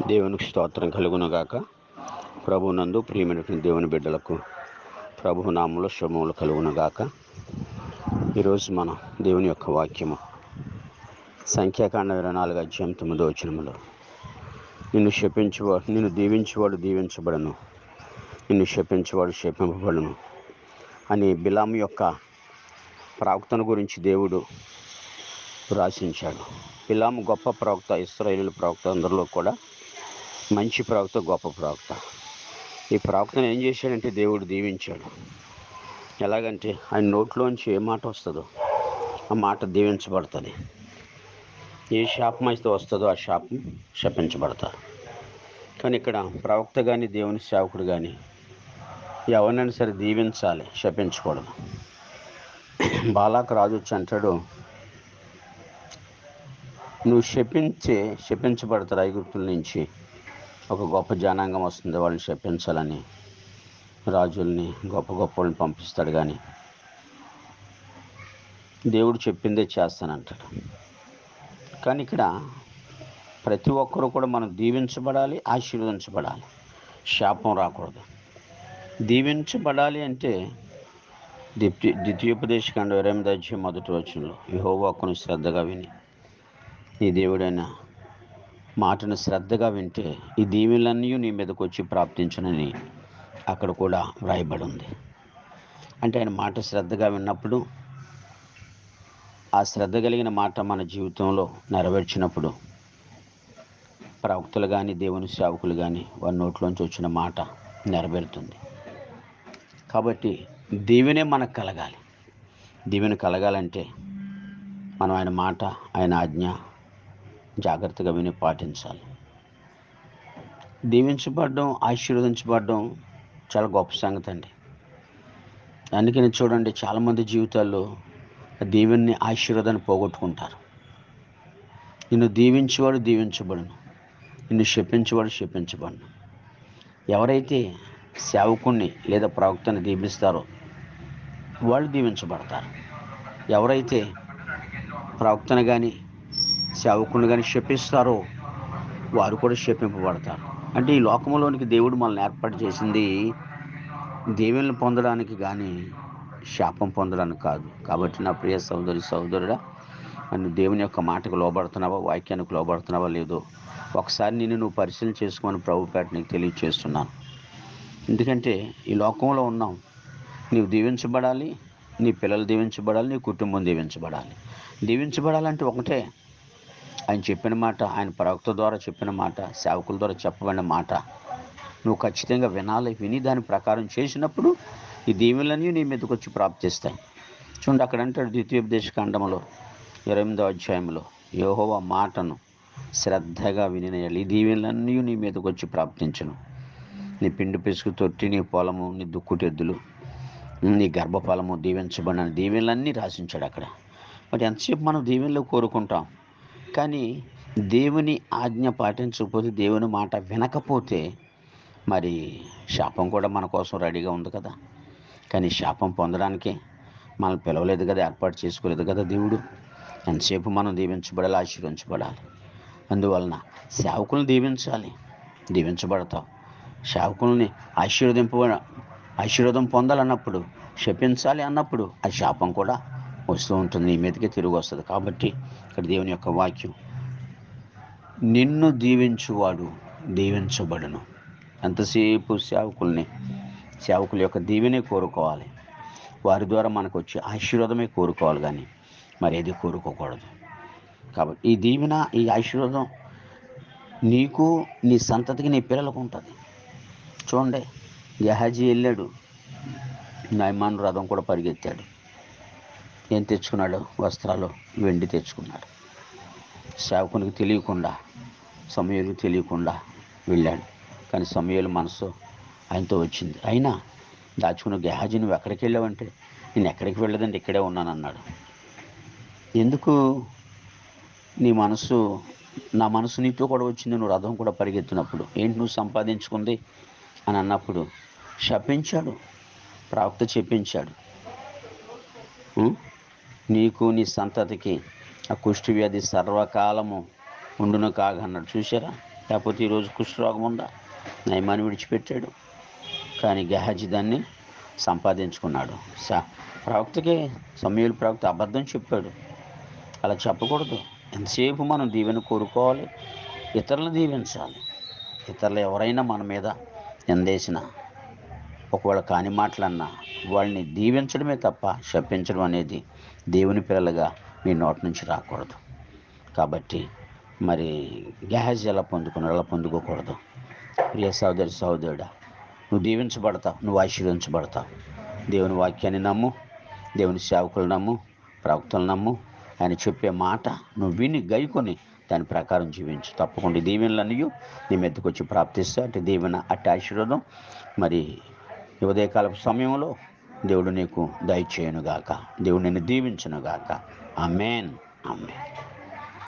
దేవునికి స్తోత్రం కలుగునుగాక. ప్రభునందు ప్రియమైనటువంటి దేవుని బిడ్డలకు ప్రభు నామంలో శుభములు కలుగునుగాక. ఈరోజు మన దేవుని యొక్క వాక్యము సంఖ్యాకాండం 24 అధ్యాయం 9వ వచనములో, నిన్ను దీవించేవాడు దీవించబడను, నిన్ను శపించేవాడు శపింపబడును అని బిలాము యొక్క ప్రవక్తను గురించి దేవుడు రాసించాడు. బిలాము గొప్ప ప్రవక్త, ఇశ్రాయేలు ప్రవక్త అందరిలో కూడా మంచి ప్రవక్త, గొప్ప ప్రవక్త. ఈ ప్రవక్తను ఏం చేశాడంటే దేవుడు దీవించాడు. ఎలాగంటే ఆయన నోట్లోంచి ఏ మాట వస్తుందో ఆ మాట దీవించబడుతుంది. ఏ శాపం అయితే వస్తుందో ఆ శాపం శపించబడతారు. కానీ ఇక్కడ ప్రవక్త కానీ దేవుని సేవకుడు కానీ ఎవరినైనా సరే దీవించాలి, శపించకూడదు. బాలాకు రాజు వచ్చి అంటాడు, నువ్వు శపించబడతారు, ఐగుప్తుల నుంచి ఒక గొప్ప జనాంగం వస్తుంది, వాళ్ళని శపించాలని రాజుల్ని గొప్ప వాళ్ళని పంపిస్తాడు. కానీ దేవుడు చెప్పిందే చేస్తానంటాడు. కానీ ఇక్కడ ప్రతి ఒక్కరూ కూడా మనం దీవించబడాలి, ఆశీర్వదించబడాలి, శాపం రాకూడదు. దీవించబడాలి అంటే ద్వితీయోపదేశకాండం 28వ అధ్యాయం 1వ వచనంలో, యెహోవా వాక్కును శ్రద్ధగా విని నీ దేవుడైన మాటను శ్రద్ధగా వింటే ఈ దీవెనలన్నీ నీ మీదకి వచ్చి ప్రాప్తించునని అక్కడ కూడా వ్రాయబడి ఉంది. అంటే ఆయన మాట శ్రద్ధగా విన్నప్పుడు, ఆ శ్రద్ధ కలిగిన మాట మన జీవితంలో నెరవేర్చినప్పుడు ప్రవక్తలు కానీ దేవుని సేవకులు కానీ వారి నోట్లోంచి వచ్చిన మాట నెరవేరుతుంది. కాబట్టి దీవెనే మనకు కలగాలి. దీవెన కలగాలంటే మనం ఆయన మాట, ఆయన ఆజ్ఞ జాగ్రత్తగా విని పాటించాలి. దీవించబడడం, ఆశీర్వదించబడడం చాలా గొప్ప సంగతి అండి. అందుకని చూడండి, చాలామంది జీవితాల్లో దీవెన్ని, ఆశీర్వాదాన్ని పోగొట్టుకుంటారు. నిన్ను దీవించేవాడు దీవించబడును, నిన్ను శపించేవాడు శపించబడును. ఎవరైతే సేవకుణ్ణి లేదా ప్రవక్తని దీవిస్తారో వాళ్ళు దీవించబడతారు. ఎవరైతే ప్రవక్తను కానీ సేవకుని కానీ శపిస్తారో వారు కూడా శపింపబడతారు. అంటే ఈ లోకంలోనికి దేవుడు మనల్ని ఏర్పాటు చేసింది దీవెనలు పొందడానికి కానీ శాపం పొందడానికి కాదు. కాబట్టి నా ప్రియ సహోదరుడా, నన్ను దేవుని యొక్క మాటకు లోబడుతున్నావా, వాక్యానికి లోబడుతున్నావా లేదో ఒకసారి నువ్వు పరిశీలన చేసుకోమని ప్రభుపేట నీకు తెలియజేస్తున్నాను. ఎందుకంటే ఈ లోకంలో ఉన్నాం, నీవు దీవించబడాలి, నీ పిల్లలు దీవించబడాలి, నీ కుటుంబం దీవించబడాలి. దీవించబడాలంటే ఒకటే, ఆయన చెప్పిన మాట, ఆయన ప్రవక్త ద్వారా చెప్పిన మాట, సేవకుల ద్వారా చెప్పబడిన మాట నువ్వు ఖచ్చితంగా వినాలి. విని దాని ప్రకారం చేసినప్పుడు ఈ దీవెనలన్నీ నీ మీదకి వచ్చి ప్రాప్తిస్తాయి. చూడండి, అక్కడ అంటాడు ద్వితీయోపదేశకాండంలో 28వ అధ్యాయంలో, యెహోవా మాటను శ్రద్ధగా వినినయలి ఈ దీవెనలన్నీ నీ మీదకి వచ్చి ప్రాప్తించును. నీ పిండి పిసుకు తొట్టి, నీ పొలము, నీ దుక్కుటెద్దులు, నీ గర్భఫలము దీవించబడిన దీవెనలన్నీ రాసించాడు అక్కడ. మరి ఎంతసేపు మనం దీవెనలు కోరుకుంటాం, కానీ దేవుని ఆజ్ఞ పాటించకపోతే, దేవుని మాట వినకపోతే మరి శాపం కూడా మన కోసం రెడీగా ఉంది కదా. కానీ శాపం పొందడానికి మనల్ని పిలవలేదు కదా, ఏర్పాటు చేసుకోలేదు కదా దేవుడు. ఎంతసేపు మనం దీవించబడాలి, ఆశీర్వించబడాలి. అందువలన సేవకులను దీవించాలి, దీవించబడతావు. సేవకుల్ని ఆశీర్వాదం పొందాలన్నప్పుడు, శపించాలి అన్నప్పుడు ఆ శాపం కూడా వస్తూ ఉంటుంది, నీ మీదకే తిరిగి వస్తుంది. కాబట్టి ఇక్కడ దేవుని యొక్క వాక్యం, నిన్ను దీవించువాడు దీవించబడును. ఎంతసేపు సేవకుల యొక్క దీవెనే కోరుకోవాలి, వారి ద్వారా మనకు వచ్చే ఆశీర్వాదమే కోరుకోవాలి, కానీ మరి ఏది కోరుకోకూడదు. కాబట్టి ఈ దీవెన, ఈ ఆశీర్వాదం నీకు, నీ సంతతికి, నీ పిల్లలకు ఉంటుంది. చూడండి, గెహాజీ వెళ్ళాడు, నయమాను రథం కూడా పరిగెత్తాడు. ఏం తెచ్చుకున్నాడు? వస్త్రాలు, వెండి తెచ్చుకున్నాడు. సేవకునికి తెలియకుండా, సమూయేలుకు తెలియకుండా వెళ్ళాడు. కానీ సమూయేలు మనసు ఆయనతో వచ్చింది. అయినా దాచుకున్న గెహాజీ, నువ్వు ఎక్కడికి వెళ్ళావంటే, నేను ఎక్కడికి వెళ్ళదండి, ఇక్కడే ఉన్నాను అన్నాడు. ఎందుకు నా మనసు నీతో కూడా వచ్చింది, నువ్వు రథం కూడా పరిగెత్తినప్పుడు? ఏంటి నువ్వు సంపాదించుకుంది అని అన్నప్పుడు శపించాడు, ప్రవక్త చెప్పించాడు, నీకు నీ సంతతికి ఆ కుష్టి వ్యాధి సర్వకాలము ఉండును కాగన్నాడు. చూసారా? లేకపోతే ఈరోజు కుష్ఠరోగం ఉందా, నయమాన్ని విడిచిపెట్టాడు. కానీ గెహాజీ దాన్ని సంపాదించుకున్నాడు. ప్రవక్తకి, సమూయేలు ప్రవక్త అబద్ధం చెప్పాడు. అలా చెప్పకూడదు. ఎంతసేపు మనం దీవెన కోరుకోవాలి, ఇతరులను దీవించాలి. ఇతరులు ఎవరైనా మన మీద నిందేసినా, ఒకవేళ కాని మాటలన్నా, వాళ్ళని దీవించడమే తప్ప శపించడం అనేది దేవుని పిల్లలుగా మీ నోటి నుంచి రాకూడదు. కాబట్టి మరి గెహాజీ ఎలా పొందుకున్నాడు, అలా పొందుకోకూడదు. ప్రియ సహోదరి, సహోదరుడా, నువ్వు దీవించబడతావు, నువ్వు ఆశీర్వదించబడతావు. దేవుని వాక్యాన్ని నమ్ము, దేవుని సేవకులు నమ్ము, ప్రవక్తలు నమ్ము. ఆయన చెప్పే మాట నువ్వు విని గైకొని దాని ప్రకారం జీవించు. తప్పకుండా దీవెనలన్నీ నీ మీదకి వచ్చి ప్రాప్తిస్తా. అటు దీవెన, అటు ఆశీర్వాదం మరి ఈ ఉదయకాలపు సమయంలో దేవుడు నీకు దయచేయునుగాక. దేవుడు నిన్ను దీవించునుగాక. ఆమేన్, ఆమేన్.